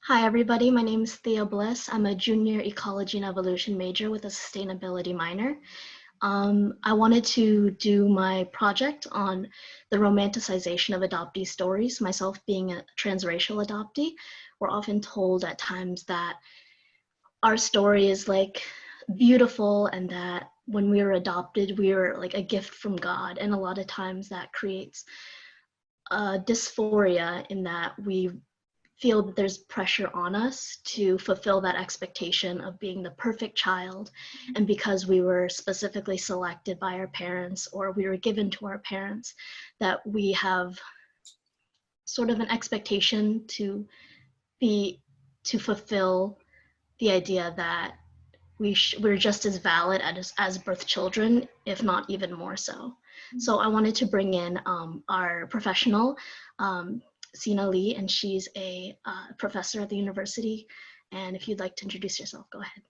Hi, everybody. My name is Thea Bliss. I'm a junior ecology and evolution major with a sustainability minor. I wanted to do my project on the romanticization of adoptee stories. Myself being a transracial adoptee, we're often told at times that our story is like beautiful and that when we were adopted, we were like a gift from God. And a lot of times that creates dysphoria in that we feel that there's pressure on us to fulfill that expectation of being the perfect child. And because we were specifically selected by our parents or we were given to our parents, that we have sort of an expectation to fulfill the idea that we're just as valid as birth children, if not even more so. So I wanted to bring in our professional, Sina, and she's a professor at the university. And if you'd like to introduce yourself, go ahead.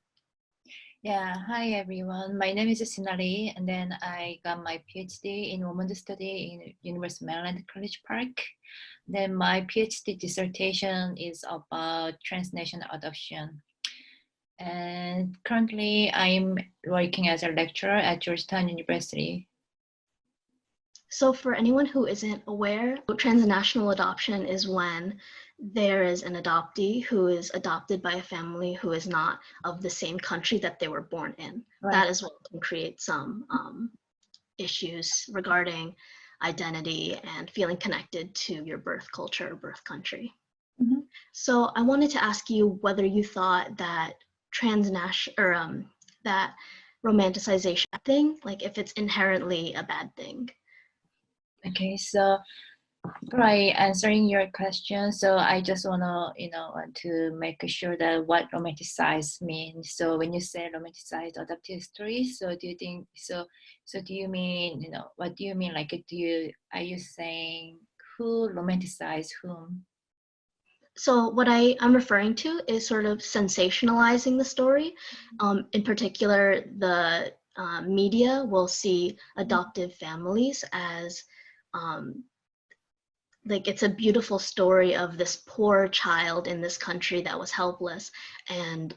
Yeah, hi everyone. My name is Sina, and then I got my PhD in Women's Study in University of Maryland, College Park. Then my PhD dissertation is about transnational adoption. And currently I'm working as a lecturer at Georgetown University. So for anyone who isn't aware, transnational adoption is when there is an adoptee who is adopted by a family who is not of the same country that they were born in. Right. That is what can create some issues regarding identity and feeling connected to your birth culture or birth country. Mm-hmm. So I wanted to ask you whether you thought that that romanticization thing, like if it's inherently a bad thing. Okay, so right, answering your question. So I just want to make sure that what romanticize means. So when you say romanticize adoptive stories, so do you think so? So do you mean what do you mean? Like, are you saying who romanticize whom? So what I'm referring to is sort of sensationalizing the story. In particular, the media will see adoptive families as like it's a beautiful story of this poor child in this country that was helpless, and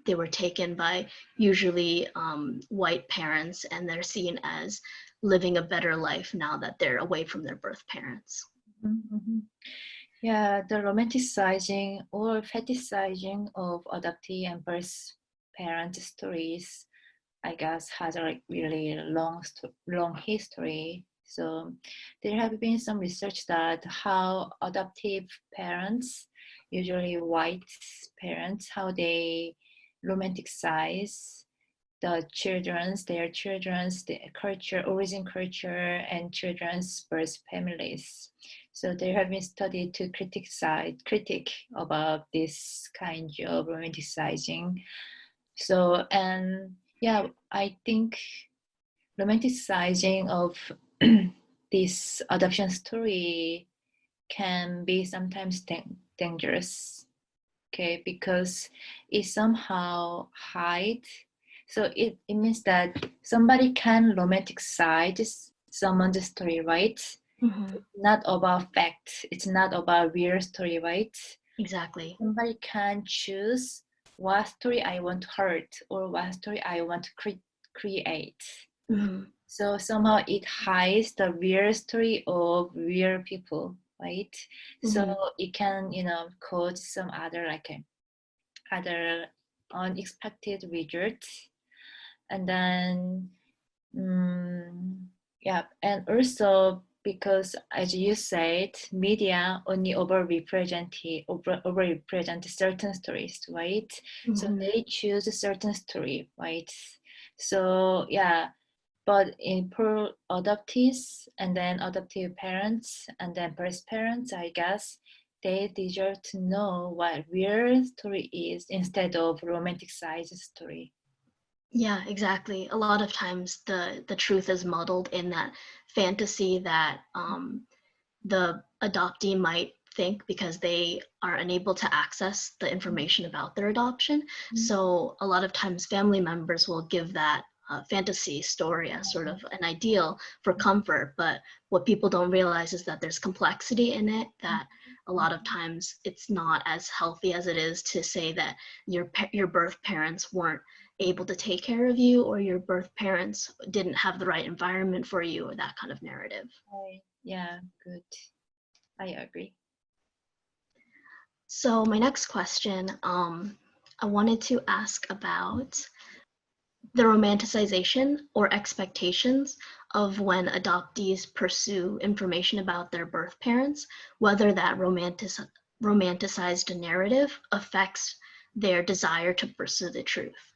they were taken by usually white parents, and they're seen as living a better life now that they're away from their birth parents. Mm-hmm. Yeah, the romanticizing or fetishizing of adoptee and birth parent stories, I guess, has a really long history. So there have been some research that how adoptive parents, usually white parents, how they romanticize their children's the culture, origin culture, and children's birth families. So there have been studies to critic about this kind of romanticizing. So, and yeah, I think romanticizing of this adoption story can be sometimes dangerous, okay, because it somehow hides. So it means that somebody can romanticize someone's story, right? Mm-hmm. It's not about fact. It's not about real story, right? Exactly. Somebody can choose what story I want to hurt or what story I want to create. Mm-hmm. So somehow it hides the real story of real people, right? Mm-hmm. So it can, cause some other other unexpected results. And then, yeah, and also because as you said, media only overrepresent certain stories, right? Mm-hmm. So they choose a certain story, right? So yeah, but for adoptees and then adoptive parents and then birth parents, I guess they deserve to know what real story is instead of romanticized story. Yeah, exactly. A lot of times the truth is muddled in that fantasy that the adoptee might think because they are unable to access the information about their adoption. Mm-hmm. So a lot of times family members will give that fantasy story as sort of an ideal for comfort, but what people don't realize is that there's complexity in it, that a lot of times it's not as healthy as it is to say that your birth parents weren't able to take care of you, or your birth parents didn't have the right environment for you, or that kind of narrative. Right. Yeah, good. I agree. So my next question, I wanted to ask about the romanticization or expectations of when adoptees pursue information about their birth parents, whether that romanticized narrative affects their desire to pursue the truth.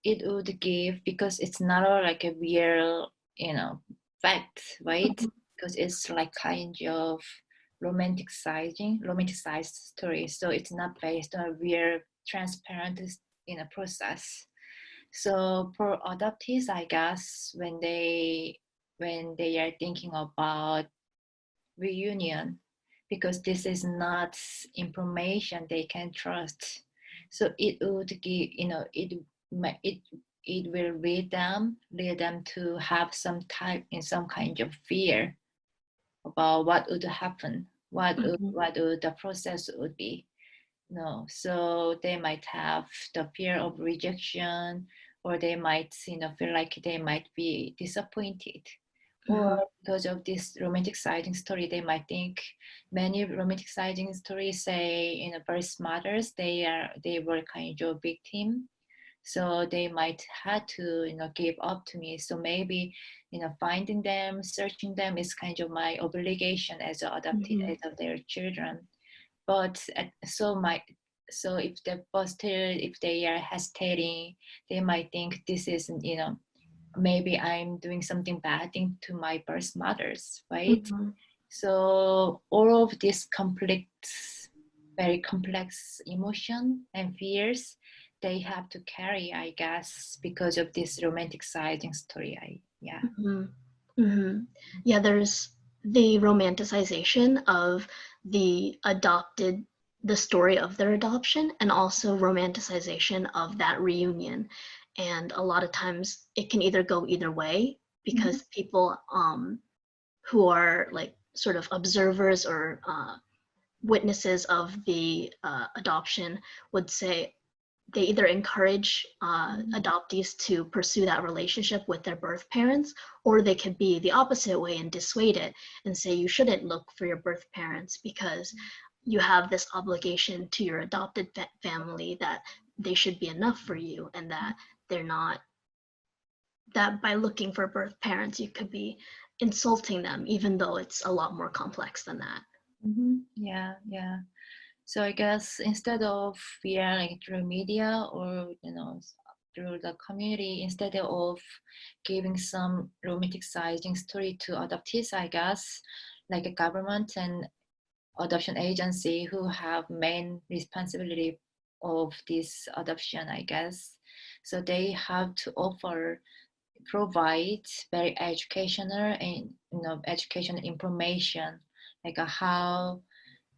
It would give, because it's not a, like a real, fact, right? Mhm. Because it's like kind of romanticized story. So it's not based on a real transparent, process. So for adoptees, I guess when they are thinking about reunion, because this is not information they can trust, so it would give, it will lead them to have some kind of fear about what would happen, Mhm. what would the process would be. No, so they might have the fear of rejection, or they might, feel like they might be disappointed. Or Mhm. because of this romanticizing story, they might think, many romanticizing stories say, birth mothers, they were kind of victim, so they might had to, give up to me. So maybe, finding them, searching them is kind of my obligation as an adopted, Mhm. as of their children. But so if the foster, if they are hesitating, they might think this is, maybe I'm doing something bad thing to my birth mothers, right? Mhm. So all of these very complex emotion and fears, they have to carry, I guess, because of this romanticizing story. Yeah. Mhm. Mhm. Yeah, there's the romanticization of the story of their adoption, and also romanticization of that reunion. And a lot of times it can either go either way, Mhm. because people who are like sort of observers or witnesses of the adoption would say they either encourage adoptees to pursue that relationship with their birth parents, or they could be the opposite way and dissuade it and say you shouldn't look for your birth parents because you have this obligation to your adopted family, that they should be enough for you, and that they're not, that by looking for birth parents you could be insulting them, even though it's a lot more complex than that. Yeah, yeah. So I guess instead of like through media, or through the community, instead of giving some romanticizing story to adoptees, I guess, like a government and adoption agency who have main responsibility of this adoption, I guess. So they have to provide very educational and, educational information, like how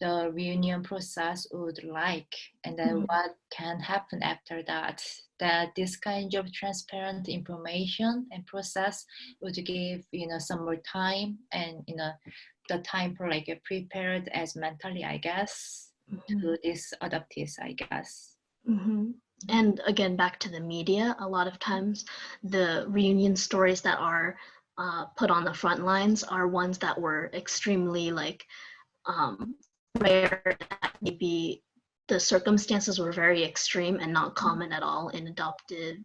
the reunion process would like, and then Mhm. what can happen after that. That this kind of transparent information and process would give, some more time, and, the time for like a prepared as mentally, I guess, Mhm. to these adoptees, I guess. Mhm. And again, back to the media, a lot of times the reunion stories that are put on the front lines are ones that were extremely like um, rare, that maybe the circumstances were very extreme and not common at all in adopted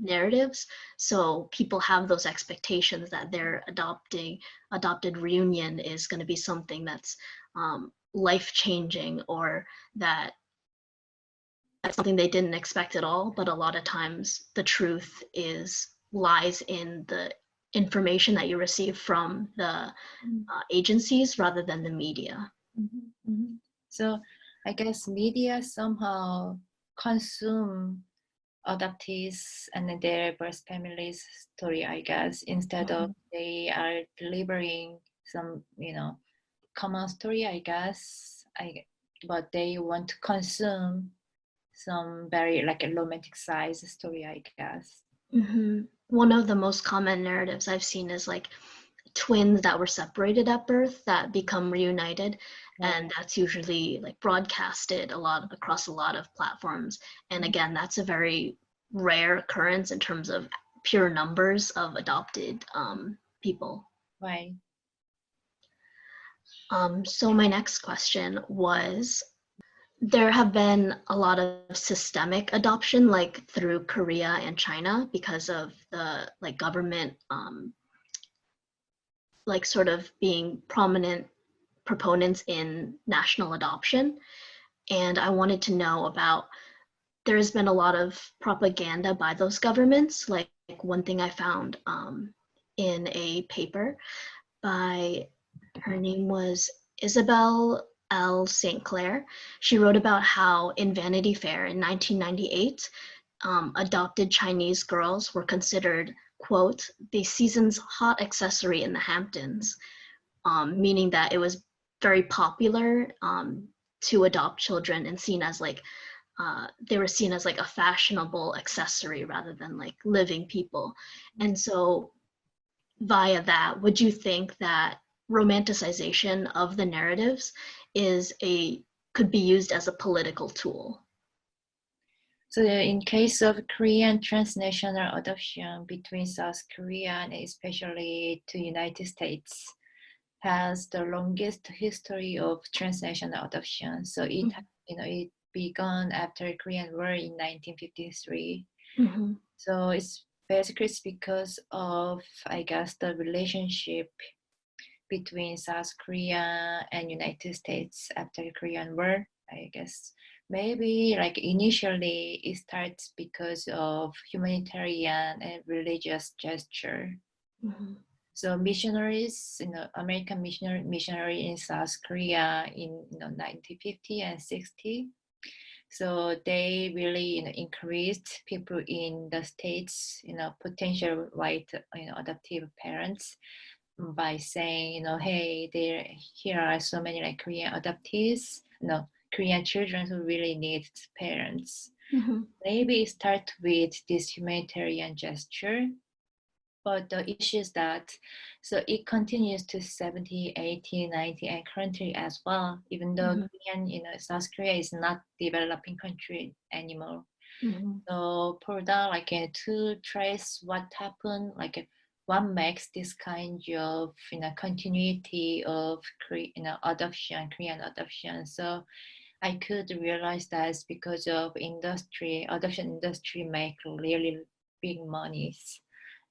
narratives. So people have those expectations that their adopted reunion is going to be something that's life changing, or that that's something they didn't expect at all. But a lot of times the truth lies in the information that you receive from the agencies rather than the media. Mhm, mhm. So I guess media somehow consume adoptees and their birth families story, I guess, instead of Mhm. they are delivering some, common story, I guess. But they want to consume some very like a romanticized story, I guess. Mhm. One of the most common narratives I've seen is like twins that were separated at birth that become reunited, and that's usually like broadcasted a lot across a lot of platforms. And again, that's a very rare occurrence in terms of pure numbers of adopted people. Right. So my next question was, there have been a lot of systemic adoption, like through Korea and China, because of the like government, like sort of being prominent proponents in national adoption. And I wanted to know about, there's been a lot of propaganda by those governments. Like one thing I found in a paper by, her name was Isabel L. St. Clair. She wrote about how in Vanity Fair in 1998, adopted Chinese girls were considered, quote, the season's hot accessory in the Hamptons, meaning that it was very popular to adopt children and seen as like, they were seen as like a fashionable accessory rather than like living people. And so via that, would you think that romanticization of the narratives could be used as a political tool? So in case of Korean transnational adoption between South Korea and especially to United States, has the longest history of transnational adoption. So it began after Korean War in 1953. Mm-hmm. So it's basically because of, I guess, the relationship between South Korea and United States after Korean War. I guess maybe like initially it starts because of humanitarian and religious gesture. Mm-hmm. So missionaries, American missionary in South Korea in 1950 and 60. So they really increased people in the states, potential white adoptive parents by saying, hey, here are so many like Korean adoptees, Korean children who really need parents. Mm-hmm. Maybe start with this humanitarian gesture, but the issue is that, so it continues to 70, 80, 90, and currently as well, even though Mm-hmm. Korean, South Korea is not developing country anymore. Mm-hmm. So for that, like to trace what happened, like what makes this kind of continuity of adoption, Korean adoption. So I could realize that it's because of adoption industry make really big monies.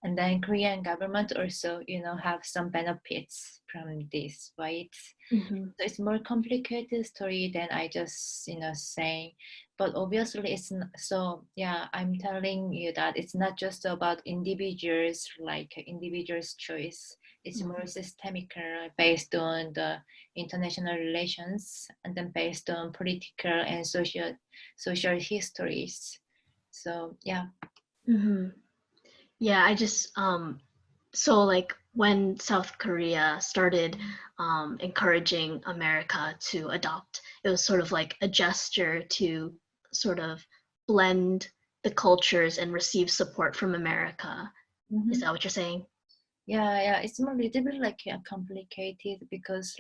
And then Korean government also, have some benefits from this, right? Mm-hmm. So it's more complicated story than I just, saying. But obviously it's not, so yeah, I'm telling you that it's not just about individuals, like individuals' choice. It's more systemic, based on the international relations and then based on political and social histories. So yeah. Mm-hmm. Yeah, I just so like when South Korea started encouraging America to adopt, it was sort of like a gesture to sort of blend the cultures and receive support from America. Is Mm-hmm. that what you're saying? Yeah, it's more little bit like complicated because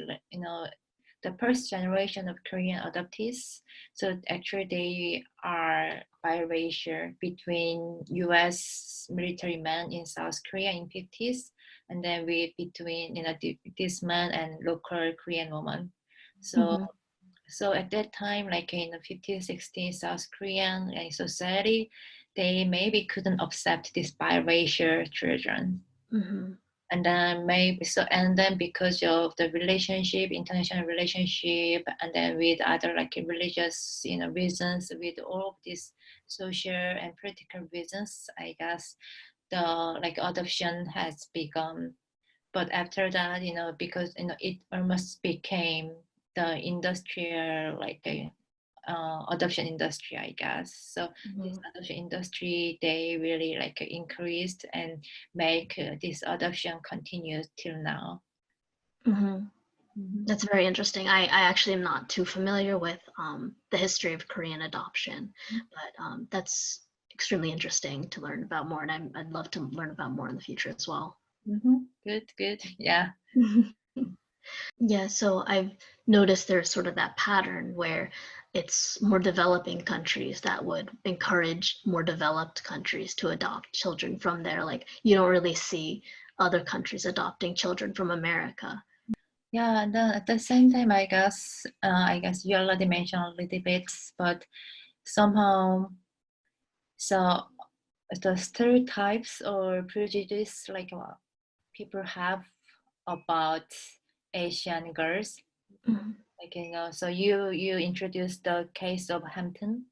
the first generation of Korean adoptees, so actually they are biracial between U.S. military men in South Korea in 50s, and then between this man and local Korean woman. So Mm-hmm. so at that time, like in the 50s, 60s, South Korean society, they maybe couldn't accept these biracial children. Mm-hmm. And then maybe so, and then because of the relationship, international relationship, and then with other like religious reasons, with all of these social and political reasons, I guess the like adoption has become. But after that, because it almost became the industrial like adoption industry, I guess. So this Mm-hmm. adoption industry, they really like increased and make this adoption continue till now. Mm-hmm. Mm-hmm. That's very interesting. I actually am not too familiar with the history of Korean adoption, but that's extremely interesting to learn about more, and I'd love to learn about more in the future as well. Mm-hmm. Good, good. Yeah. Yeah, so I've noticed there's sort of that pattern where it's more developing countries that would encourage more developed countries to adopt children from there. Like you don't really see other countries adopting children from America. Yeah, and then at the same time, I guess you already mentioned a little bit, but somehow, so the stereotypes or prejudice like people have about Asian girls, Mhm. like so you introduced the case of Hampton.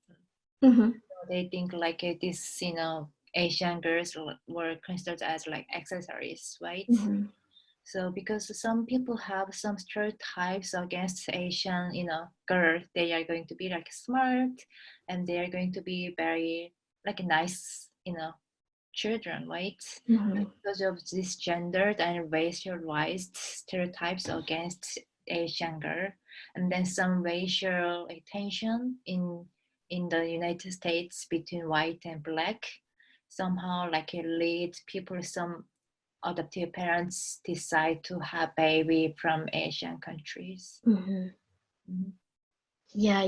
Mhm. They think like this, Asian girls were considered as like accessories, right? Mhm. So because some people have some stereotypes against Asian, girls, they are going to be like smart, and they are going to be very like nice, children, right? And Mhm. because of this gendered and racialized stereotypes against Asian girl, and then some racial tension in the United States between white and black, somehow like it leads people, some adoptive parents decide to have baby from Asian countries. Mhm. Mhm. Yeah,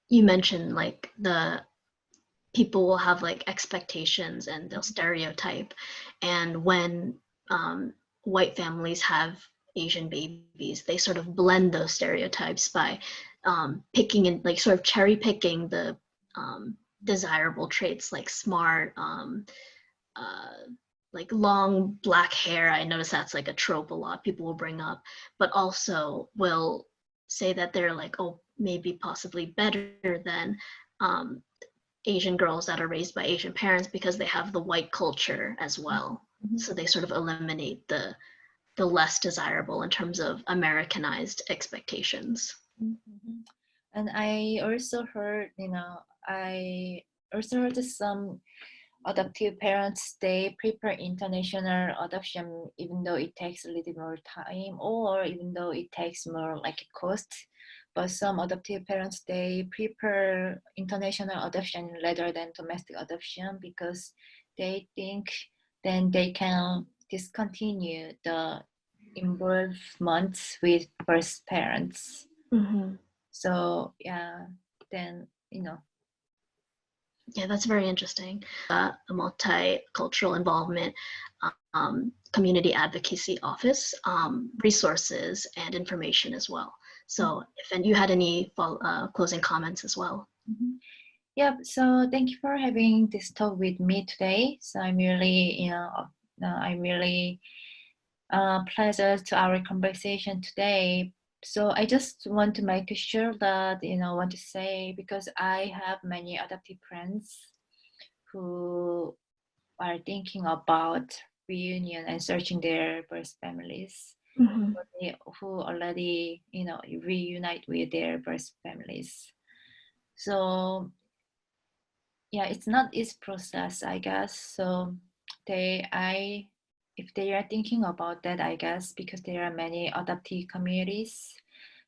you mentioned like the people will have like expectations and they'll stereotype, and when um, white families have Asian babies, they sort of blend those stereotypes by picking and like sort of cherry picking the desirable traits like smart, uh, like long black hair. I notice that's like a trope a lot people will bring up, but also will say that they're like, oh, maybe possibly better than um, Asian girls that are raised by Asian parents because they have the white culture as well. Mhm. So they sort of eliminate the less desirable in terms of Americanized expectations. Mhm. And I also heard some adoptive parents, they prefer international adoption even though it takes a little more time, or even though it takes more like cost. But some adoptive parents, they prefer international adoption rather than domestic adoption because they think then they can discontinue the involvement with birth parents. Mm-hmm. So yeah, then Yeah, that's very interesting. A multicultural involvement community advocacy office, resources and information as well. So if you had any closing comments as well. Mhm. Yep. So thank you for having this talk with me today. So I'm really pleasure to our conversation today. So I just want to make sure that want to say, because I have many adoptive friends who are thinking about reunion and searching their birth families, Mm-hmm. who already reunite with their birth families. So yeah, it's not easy process, I guess. So they I if they are thinking about that, I guess, because there are many adoptee communities,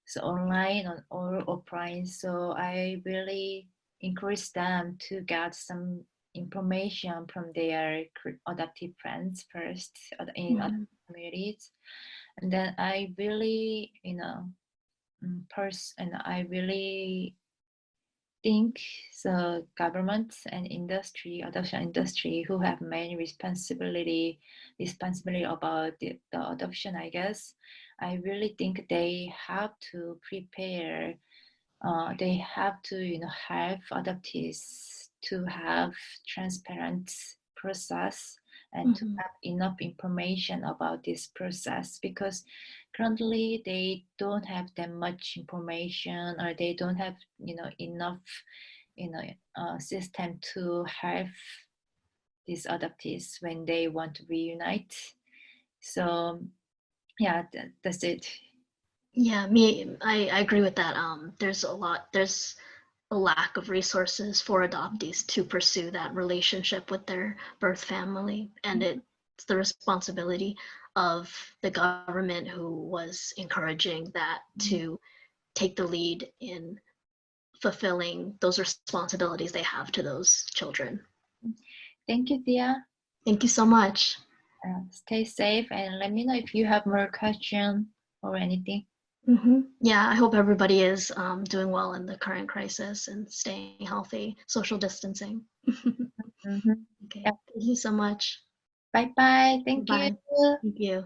so online or offline. So I really encourage them to get some information from their adoptive friends first in Mm-hmm. adoptive communities, and then I really and I really think the government and industry, adoption industry, who have main responsibility about the adoption, I guess, I really think they have to prepare. They have to, help adoptees to have transparent process and to Mm-hmm. have enough information about this process, because currently they don't have that much information, or they don't have enough system to help these adoptees when they want to reunite. So yeah, that's it. Yeah, I agree with that. There's a lack of resources for adoptees to pursue that relationship with their birth family, and it's the responsibility of the government who was encouraging that to take the lead in fulfilling those responsibilities they have to those children. Thank you, Thea. Thank you so much. Stay safe and let me know if you have more question or anything. Yeah, I hope everybody is doing well in the current crisis and staying healthy, social distancing. Mhm. Okay, Yeah. thank you so much. Bye bye. Thank you. Bye. Thank you.